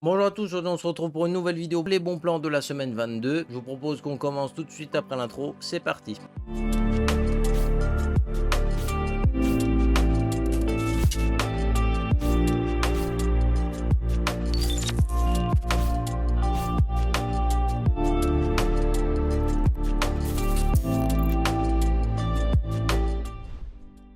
Bonjour à tous, aujourd'hui on se retrouve pour une nouvelle vidéo, les bons plans de la semaine 22. Je vous propose qu'on commence tout de suite après l'intro, c'est parti.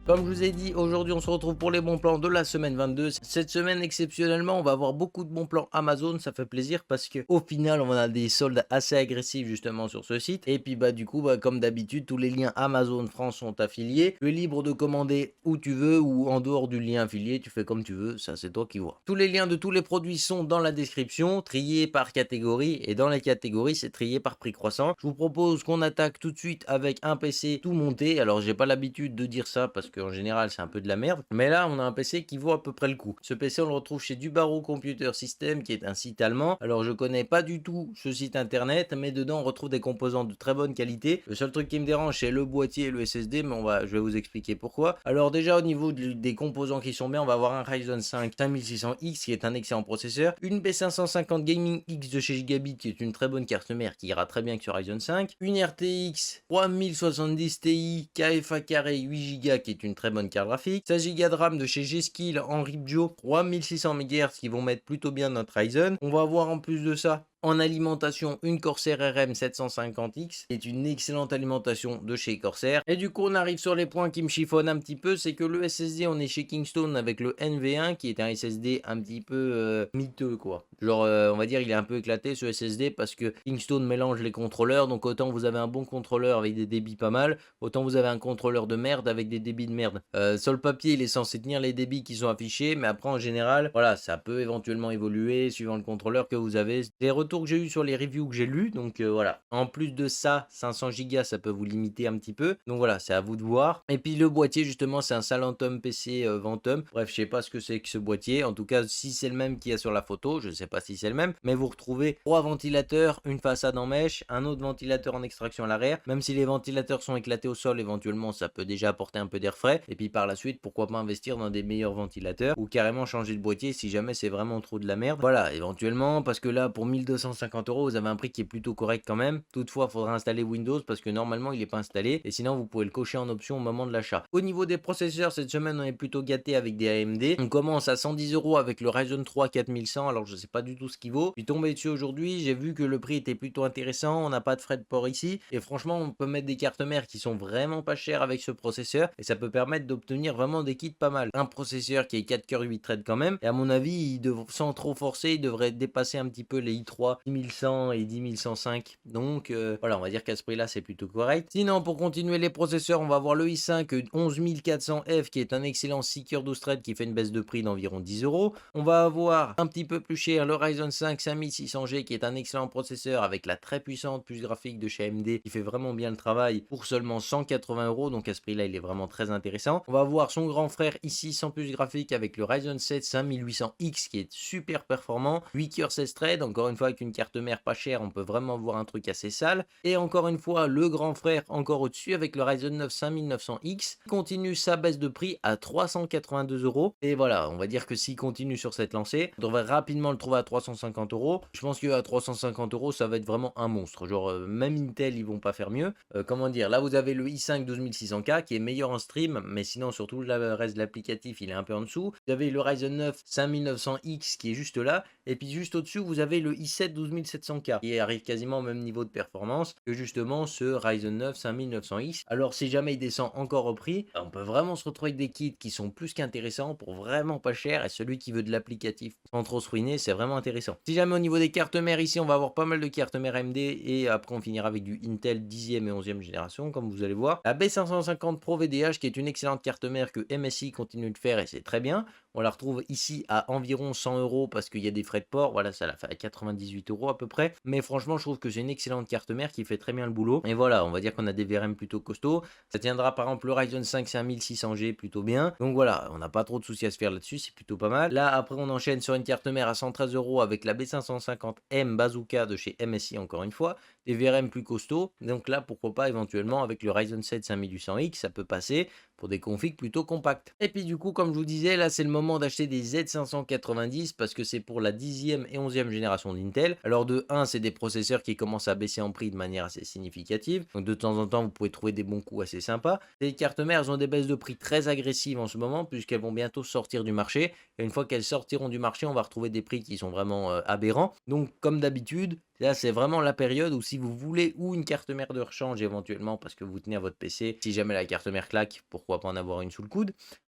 Comme je vous ai dit, aujourd'hui on se retrouve pour les bons plans de la semaine 22. Cette semaine exceptionnellement, on va avoir beaucoup de bons plans Amazon, ça fait plaisir parce que au final, on a des soldes assez agressifs justement sur ce site. Et puis du coup, comme d'habitude, tous les liens Amazon France sont affiliés. Tu es libre de commander où tu veux ou en dehors du lien affilié, tu fais comme tu veux, ça c'est toi qui vois. Tous les liens de tous les produits sont dans la description, triés par catégorie et dans les catégories, c'est trié par prix croissant. Je vous propose qu'on attaque tout de suite avec un PC tout monté. Alors, j'ai pas l'habitude de dire ça parce qu'en général, c'est un peu de la merde. Mais là, on a un PC qui vaut à peu près le coup. Ce PC, on le retrouve chez Dubarro Computer System, qui est un site allemand. Alors, je connais pas du tout ce site internet, mais dedans, on retrouve des composants de très bonne qualité. Le seul truc qui me dérange, c'est le boîtier et le SSD, mais je vais vous expliquer pourquoi. Alors, déjà, au niveau des composants qui sont bien, on va avoir un Ryzen 5 5600X, qui est un excellent processeur. Une B550 Gaming X de chez Gigabit, qui est une très bonne carte mère, qui ira très bien que sur Ryzen 5. Une RTX 3070 Ti KFA carré 8 Go, qui est une très bonne carte graphique. 16 Go de RAM de chez G-Skill en Ripjo, 3600 MHz qui vont mettre plutôt bien notre Ryzen. On va avoir en plus de ça en alimentation, une Corsair RM 750X, qui est une excellente alimentation de chez Corsair. Et du coup, on arrive sur les points qui me chiffonnent un petit peu, c'est que le SSD, on est chez Kingston avec le NV1, qui est un SSD un petit peu miteux, quoi. Genre, on va dire, il est un peu éclaté, ce SSD, parce que Kingston mélange les contrôleurs, donc autant vous avez un bon contrôleur avec des débits pas mal, autant vous avez un contrôleur de merde avec des débits de merde. Sur le papier, il est censé tenir les débits qui sont affichés, mais après, en général, voilà, ça peut éventuellement évoluer suivant le contrôleur que vous avez. Les retours que j'ai eu sur les reviews que j'ai lus, donc voilà. En plus de ça, 500 Go, ça peut vous limiter un petit peu. Donc voilà, c'est à vous de voir. Et puis le boîtier, justement, c'est un Salentum PC Ventum. Bref, je sais pas ce que c'est que ce boîtier. En tout cas, si c'est le même qu'il y a sur la photo, je sais pas si c'est le même, mais vous retrouvez 3 ventilateurs, une façade en mèche, un autre ventilateur en extraction à l'arrière. Même si les ventilateurs sont éclatés au sol, éventuellement, ça peut déjà apporter un peu d'air frais. Et puis par la suite, pourquoi pas investir dans des meilleurs ventilateurs ou carrément changer de boîtier si jamais c'est vraiment trop de la merde. Voilà, éventuellement, parce que là, pour 1250 €, vous avez un prix qui est plutôt correct quand même. Toutefois, il faudra installer Windows parce que normalement, il n'est pas installé. Et sinon, vous pouvez le cocher en option au moment de l'achat. Au niveau des processeurs, cette semaine, on est plutôt gâté avec des AMD. On commence à 110 € avec le Ryzen 3 4100. Alors, je sais pas du tout ce qu'il vaut. Je suis tombé dessus aujourd'hui. J'ai vu que le prix était plutôt intéressant. On n'a pas de frais de port ici. Et franchement, on peut mettre des cartes mères qui sont vraiment pas chères avec ce processeur. Et ça peut permettre d'obtenir vraiment des kits pas mal. Un processeur qui est 4 cœurs 8 threads quand même. Et à mon avis, sans trop forcer, il devrait dépasser un petit peu les i3 10100 et 10105. Donc voilà, on va dire qu'à ce prix-là, c'est plutôt correct. Sinon, pour continuer les processeurs, on va voir le i5 11400F qui est un excellent 6 cœurs 12 threads qui fait une baisse de prix d'environ 10 €. On va avoir un petit peu plus cher le Ryzen 5 5600G qui est un excellent processeur avec la très puissante puce graphique de chez AMD qui fait vraiment bien le travail pour seulement 180 €. Donc à ce prix-là, il est vraiment très intéressant. On va voir son grand frère ici sans puce graphique avec le Ryzen 7 5800X qui est super performant. 8 cœurs 16 threads, encore une fois avec une carte mère pas chère, on peut vraiment voir un truc assez sale. Et encore une fois, le grand frère encore au-dessus avec le Ryzen 9 5900X continue sa baisse de prix à 382 €. Et voilà, on va dire que s'il continue sur cette lancée, on devrait rapidement le trouver à 350 €. Je pense qu'à 350 €, ça va être vraiment un monstre. Genre, même Intel, ils vont pas faire mieux. Comment dire, là vous avez le i5 12600K qui est meilleur en stream, mais sinon surtout le reste de l'applicatif, il est un peu en dessous. Vous avez le Ryzen 9 5900X qui est juste là. Et puis juste au-dessus, vous avez le i7 12700K qui arrive quasiment au même niveau de performance que justement ce Ryzen 9 5900X. Alors si jamais il descend encore au prix, on peut vraiment se retrouver avec des kits qui sont plus qu'intéressants pour vraiment pas cher. Et celui qui veut de l'applicatif sans trop se ruiner, c'est vraiment intéressant. Si jamais au niveau des cartes mères ici, on va avoir pas mal de cartes mères AMD et après on finira avec du Intel 10e et 11e génération comme vous allez voir. La B550 Pro VDH qui est une excellente carte mère que MSI continue de faire et c'est très bien. On la retrouve ici à environ 100 € parce qu'il y a des frais de port. Voilà, ça la fait à 98 € à peu près. Mais franchement, je trouve que c'est une excellente carte mère qui fait très bien le boulot. Et voilà, on va dire qu'on a des VRM plutôt costauds. Ça tiendra par exemple le Ryzen 5 5600G plutôt bien. Donc voilà, on n'a pas trop de soucis à se faire là-dessus, c'est plutôt pas mal. Là, après, on enchaîne sur une carte mère à 113 € avec la B550M Bazooka de chez MSI encore une fois. Des VRM plus costauds. Donc là, pourquoi pas éventuellement avec le Ryzen 7 5800X, ça peut passer pour des configs plutôt compacts. Et puis du coup, comme je vous disais, là, c'est le moment moment d'acheter des Z590 parce que c'est pour la 10e et 11e génération d'Intel. Alors de 1, c'est des processeurs qui commencent à baisser en prix de manière assez significative. Donc de temps en temps, vous pouvez trouver des bons coups assez sympas. Les cartes mères, elles ont des baisses de prix très agressives en ce moment puisqu'elles vont bientôt sortir du marché. Et une fois qu'elles sortiront du marché, on va retrouver des prix qui sont vraiment aberrants. Donc comme d'habitude, là, c'est vraiment la période où si vous voulez ou une carte mère de rechange éventuellement parce que vous tenez à votre PC, si jamais la carte mère claque, pourquoi pas en avoir une sous le coude,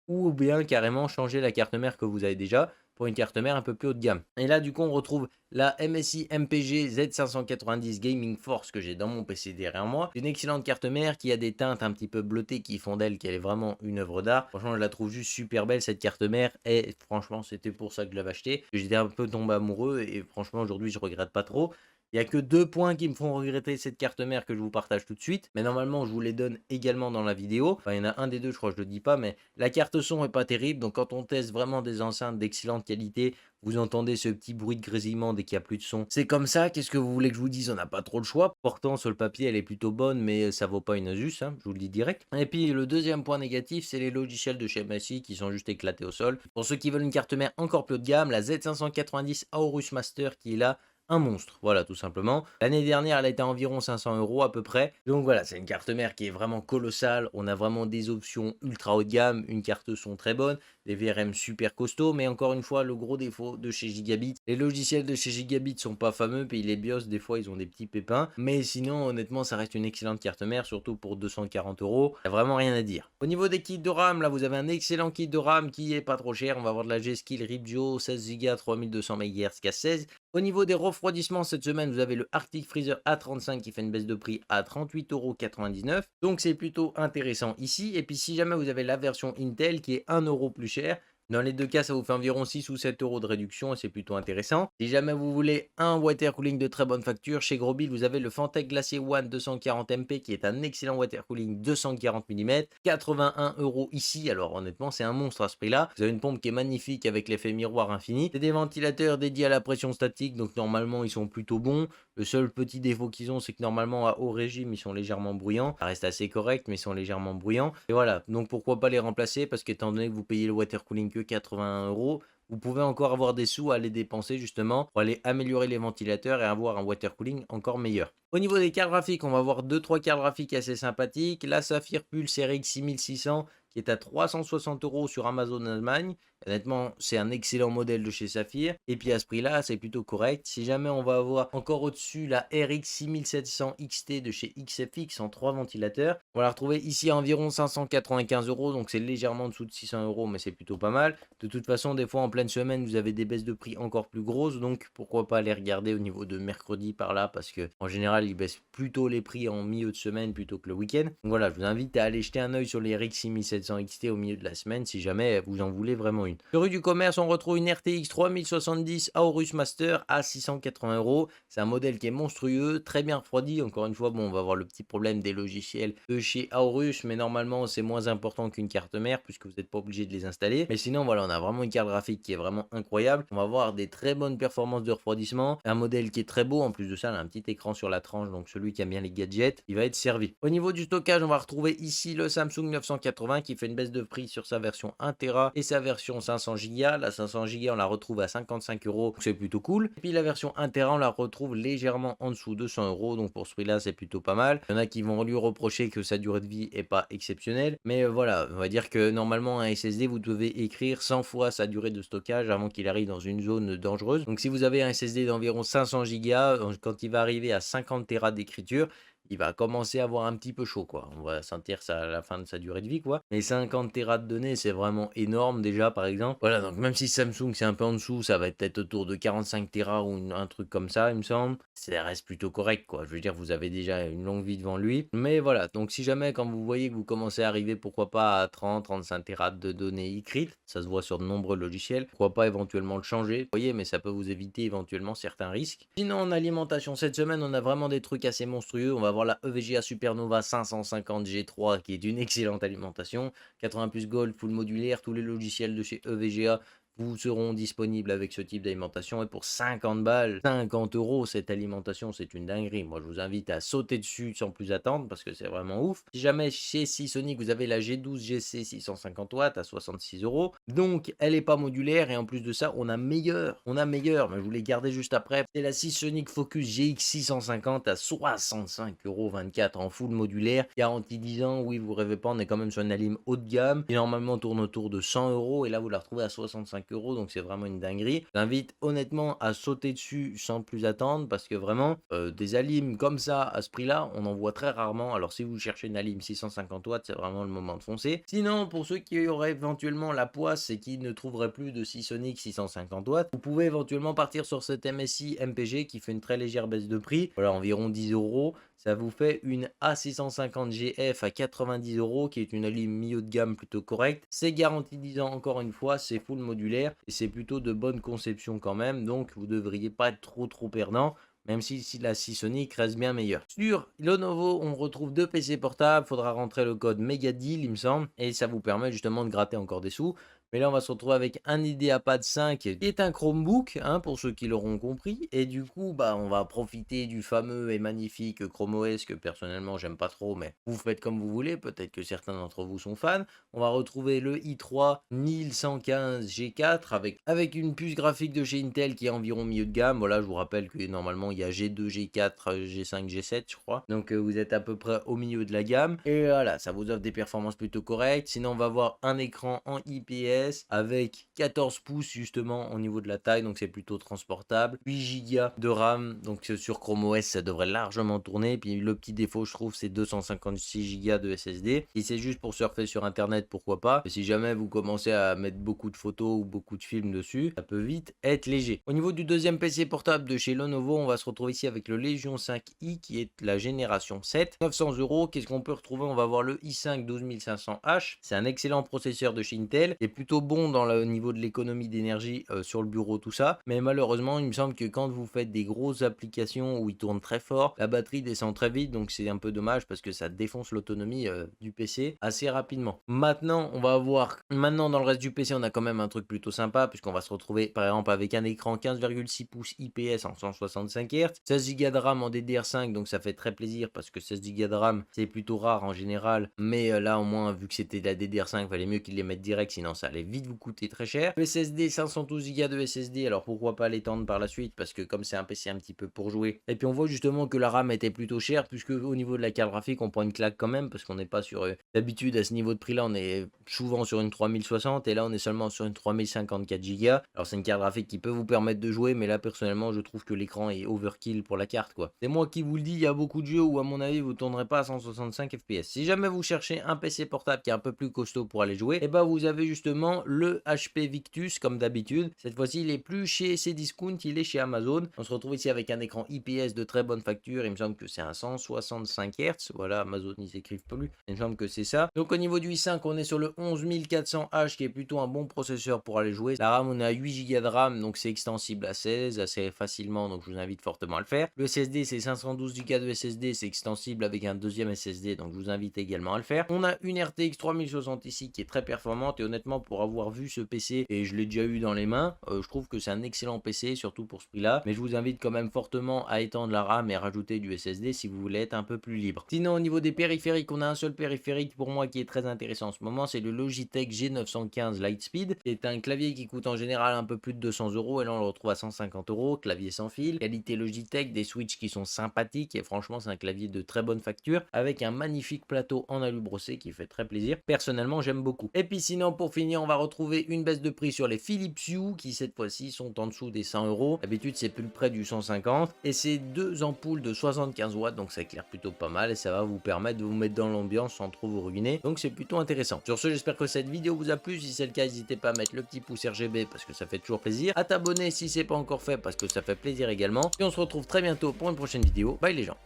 ou bien carrément changer la carte mère que vous avez déjà pour une carte mère un peu plus haut de gamme. Et là, du coup, on retrouve la MSI MPG Z590 Gaming Force que j'ai dans mon PC derrière moi. Une excellente carte mère qui a des teintes un petit peu bleutées qui font d'elle qu'elle est vraiment une œuvre d'art. Franchement, je la trouve juste super belle cette carte mère et franchement, c'était pour ça que je l'avais achetée. J'étais un peu tombé amoureux et franchement, aujourd'hui, je regrette pas trop. Il n'y a que 2 points qui me font regretter cette carte mère que je vous partage tout de suite. Mais normalement, je vous les donne également dans la vidéo. Enfin, il y en a un des deux, je crois, je le dis pas. Mais la carte son est pas terrible. Donc, quand on teste vraiment des enceintes d'excellente qualité, vous entendez ce petit bruit de grésillement dès qu'il n'y a plus de son. C'est comme ça. Qu'est-ce que vous voulez que je vous dise? On n'a pas trop le choix. Pourtant, sur le papier, elle est plutôt bonne. Mais ça vaut pas une Asus. Hein, je vous le dis direct. Et puis, le deuxième point négatif, c'est les logiciels de chez MSI qui sont juste éclatés au sol. Pour ceux qui veulent une carte mère encore plus haut de gamme, la Z590 Aorus Master qui est là, un monstre, voilà, tout simplement. L'année dernière, elle a été à environ 500 € à peu près. Donc voilà, c'est une carte mère qui est vraiment colossale. On a vraiment des options ultra haut de gamme, une carte son très bonne, des VRM super costauds. Mais encore une fois, le gros défaut de chez Gigabit, les logiciels de chez Gigabit sont pas fameux. Puis les BIOS, des fois, ils ont des petits pépins. Mais sinon, honnêtement, ça reste une excellente carte mère, surtout pour 240 €. Il n'y a vraiment rien à dire. Au niveau des kits de RAM, là, vous avez un excellent kit de RAM qui est pas trop cher. On va avoir de la G-Skill Ripjo 16 Go 3200 MHz K16. Au niveau des refroidissements, cette semaine, vous avez le Arctic Freezer A35 qui fait une baisse de prix à 38,99 €. Donc, c'est plutôt intéressant ici. Et puis, si jamais vous avez la version Intel qui est 1 € plus chère, dans les deux cas, ça vous fait environ 6 ou 7 € de réduction et c'est plutôt intéressant. Si jamais vous voulez un water cooling de très bonne facture, chez Grosbuild, vous avez le Fantech Glacier One 240 MP qui est un excellent water cooling 240 mm, 81 € ici. Alors honnêtement, c'est un monstre à ce prix-là. Vous avez une pompe qui est magnifique avec l'effet miroir infini. C'est des ventilateurs dédiés à la pression statique, donc normalement ils sont plutôt bons. Le seul petit défaut qu'ils ont, c'est que normalement à haut régime, ils sont légèrement bruyants. Ça reste assez correct, mais ils sont légèrement bruyants. Et voilà, donc pourquoi pas les remplacer? Parce qu'étant donné que vous payez le water cooling que 81 €, vous pouvez encore avoir des sous à les dépenser justement pour aller améliorer les ventilateurs et avoir un water cooling encore meilleur. Au niveau des cartes graphiques, on va avoir 2-3 cartes graphiques assez sympathiques. La Saphir Pulse RX 6600 qui est à 360 € sur Amazon Allemagne. Honnêtement, c'est un excellent modèle de chez Saphir. Et puis à ce prix-là, c'est plutôt correct. Si jamais on va avoir encore au-dessus la RX 6700 XT de chez XFX en 3 ventilateurs, on va la retrouver ici à environ 595 €. Donc c'est légèrement en dessous de 600 €, mais c'est plutôt pas mal. De toute façon, des fois en pleine semaine, vous avez des baisses de prix encore plus grosses. Donc pourquoi pas les regarder au niveau de mercredi par là, parce que en général, ils baissent plutôt les prix en milieu de semaine plutôt que le week-end. Donc voilà, je vous invite à aller jeter un œil sur les RX 6700 XT au milieu de la semaine si jamais vous en voulez vraiment une. Sur rue du commerce, on retrouve une RTX 3070 Aorus Master à 680 €. C'est un modèle qui est monstrueux, très bien refroidi. Encore une fois, bon, on va avoir le petit problème des logiciels de chez Aorus, mais normalement, c'est moins important qu'une carte mère puisque vous n'êtes pas obligé de les installer. Mais sinon, voilà, on a vraiment une carte graphique qui est vraiment incroyable. On va avoir des très bonnes performances de refroidissement. Un modèle qui est très beau. En plus de ça, elle a un petit écran sur la tranche, donc celui qui aime bien les gadgets, il va être servi. Au niveau du stockage, on va retrouver ici le Samsung 980 qui fait une baisse de prix sur sa version 1 Tera et sa version 500 Go. La 500 Go, on la retrouve à 55 €, c'est plutôt cool. Et puis la version 1 Tera, on la retrouve légèrement en dessous de 100 €, donc pour ce prix-là, c'est plutôt pas mal. Il y en a qui vont lui reprocher que sa durée de vie est pas exceptionnelle, mais voilà, on va dire que normalement un SSD, vous devez écrire 100 fois sa durée de stockage avant qu'il arrive dans une zone dangereuse. Donc si vous avez un SSD d'environ 500 Go, quand il va arriver à 50 Tera d'écriture, il va commencer à avoir un petit peu chaud, quoi. On va sentir ça à la fin de sa durée de vie, quoi. Mais 50 Tera de données, c'est vraiment énorme déjà, par exemple. Voilà, donc même si Samsung c'est un peu en dessous, ça va être peut-être autour de 45 Tera ou un truc comme ça, il me semble. Ça reste plutôt correct, quoi. Je veux dire, vous avez déjà une longue vie devant lui. Mais voilà, donc si jamais quand vous voyez que vous commencez à arriver, pourquoi pas à 30-35 Tera de données écrites, ça se voit sur de nombreux logiciels, pourquoi pas éventuellement le changer. Vous voyez, mais ça peut vous éviter éventuellement certains risques. Sinon, en alimentation, cette semaine, on a vraiment des trucs assez monstrueux. On va avoir la EVGA Supernova 550 G3 qui est d'une excellente alimentation. 80 plus Gold, full modulaire, tous les logiciels de chez EVGA vous seront disponibles avec ce type d'alimentation. Et pour 50 balles, 50 euros, cette alimentation, c'est une dinguerie. Moi, je vous invite à sauter dessus sans plus attendre parce que c'est vraiment ouf. Si jamais chez Seasonic, vous avez la G12 GC 650 watts à 66 euros. Donc, elle n'est pas modulaire et en plus de ça, on a meilleur. On a meilleur, mais je vous l'ai gardé juste après. C'est la Seasonic Focus GX 650 à 65,24 € en full modulaire. Garantie 10 ans, oui, vous rêvez pas, on est quand même sur une alim haut de gamme qui normalement tourne autour de 100 euros et là, vous la retrouvez à 65 euros, donc c'est vraiment une dinguerie. J'invite honnêtement à sauter dessus sans plus attendre parce que vraiment, des alims comme ça à ce prix-là, on en voit très rarement. Alors, si vous cherchez une alim 650 watts, c'est vraiment le moment de foncer. Sinon, pour ceux qui auraient éventuellement la poisse et qui ne trouveraient plus de Seasonic 650 watts, vous pouvez éventuellement partir sur cette MSI MPG qui fait une très légère baisse de prix, voilà, environ 10 euros. Ça vous fait une A650GF à 90 euros qui est une alim milieu de gamme plutôt correcte. C'est garanti 10 ans encore une fois, c'est full modulaire et c'est plutôt de bonne conception quand même, donc vous devriez pas être trop perdant. Même si la Seasonic reste bien meilleure. Sur Lenovo, on retrouve deux PC portables. Il faudra rentrer le code MEGADEAL, il me semble. Et ça vous permet justement de gratter encore des sous. Mais là, on va se retrouver avec un IdeaPad 5 qui est un Chromebook, hein, pour ceux qui l'auront compris. Et du coup, bah, on va profiter du fameux et magnifique Chrome OS que personnellement, j'aime pas trop. Mais vous faites comme vous voulez. Peut-être que certains d'entre vous sont fans. On va retrouver le i3 1115 G4 avec une puce graphique de chez Intel qui est environ milieu de gamme. Voilà, je vous rappelle que normalement, il y a G2, G4, G5, G7, je crois. Donc, vous êtes à peu près au milieu de la gamme. Et voilà, ça vous offre des performances plutôt correctes. Sinon, on va avoir un écran en IPS avec 14 pouces justement au niveau de la taille, donc c'est plutôt transportable. 8 Go de RAM, donc sur Chrome OS, ça devrait largement tourner. Puis le petit défaut, je trouve, c'est 256 Go de SSD. Si c'est juste pour surfer sur Internet, pourquoi pas. Mais si jamais vous commencez à mettre beaucoup de photos ou beaucoup de films dessus, ça peut vite être léger. Au niveau du deuxième PC portable de chez Lenovo, on va se retrouver ici avec le Legion 5i qui est la génération 7. 900 euros. Qu'est-ce qu'on peut retrouver? On va voir le i5 12500H. C'est un excellent processeur de chez Intel et plutôt bon dans le niveau de l'économie d'énergie sur le bureau, tout ça. Mais malheureusement, il me semble que quand vous faites des grosses applications où il tourne très fort, la batterie descend très vite. Donc c'est un peu dommage parce que ça défonce l'autonomie du PC assez rapidement. Maintenant, on va avoir... Maintenant, dans le reste du PC, on a quand même un truc plutôt sympa puisqu'on va se retrouver par exemple avec un écran 15,6 pouces IPS en 165 Hz, 16 Go de RAM en DDR5, donc ça fait très plaisir parce que 16 Go de RAM, c'est plutôt rare en général. Mais là, au moins, vu que c'était de la DDR5, il fallait mieux qu'ils les mettent direct, sinon ça allait vite vous coûter très cher. Le SSD, 512 Go de SSD, alors pourquoi pas l'étendre par la suite, parce que comme c'est un PC un petit peu pour jouer. Et puis on voit justement que la RAM était plutôt chère, puisque au niveau de la carte graphique, on prend une claque quand même, parce qu'on n'est pas sur... D'habitude, à ce niveau de prix-là, on est souvent sur une 3060, et là, on est seulement sur une 3054 Go. Alors c'est une carte graphique qui peut vous permettre de jouer, mais là, personnellement, je trouve que l'écran est overkill pour la carte, quoi. C'est moi qui vous le dis, il y a beaucoup de jeux où, à mon avis, vous tournerez pas à 165 FPS. Si jamais vous cherchez un PC portable qui est un peu plus costaud pour aller jouer, et ben vous avez justement le HP Victus comme d'habitude. Cette fois-ci, il est plus chez Cdiscount, il est chez Amazon. On se retrouve ici avec un écran IPS de très bonne facture. Il me semble que c'est un 165 Hz. Voilà, Amazon, ils s'écrivent plus. Il me semble que c'est ça. Donc au niveau du i5, on est sur le 11400H qui est plutôt un bon processeur pour aller jouer. La RAM, on a 8 Go de RAM, donc c'est extensible à 16 assez facilement. Donc je vous invite fortement à le faire. Le SSD, c'est 512 Go de SSD, c'est extensible avec un deuxième SSD. Donc je vous invite également à le faire. On a une RTX 3060 ici qui est très performante et honnêtement, pour avoir vu ce PC et je l'ai déjà eu dans les mains, je trouve que c'est un excellent PC, surtout pour ce prix-là. Mais je vous invite quand même fortement à étendre la RAM et rajouter du SSD si vous voulez être un peu plus libre. Sinon, au niveau des périphériques, on a un seul périphérique pour moi qui est très intéressant en ce moment, c'est le Logitech G915 Lightspeed. C'est un clavier qui coûte en général un peu plus de 200 euros et là on le retrouve à 150 euros. Clavier sans fil, qualité Logitech, des switches qui sont sympathiques et franchement c'est un clavier de très bonne facture avec un magnifique plateau en alu brossé qui fait très plaisir. Personnellement, j'aime beaucoup. Et puis sinon, pour finir, on va retrouver une baisse de prix sur les Philips Hue qui cette fois-ci sont en dessous des 100 euros. D'habitude, c'est plus près du 150 et c'est deux ampoules de 75 watts, donc ça éclaire plutôt pas mal et ça va vous permettre de vous mettre dans l'ambiance sans trop vous ruiner. Donc c'est plutôt intéressant. Sur ce, j'espère que cette vidéo vous a plu. Si c'est le cas, n'hésitez pas à mettre le petit pouce RGB parce que ça fait toujours plaisir. À t'abonner si c'est pas encore fait parce que ça fait plaisir également. Et on se retrouve très bientôt pour une prochaine vidéo. Bye les gens.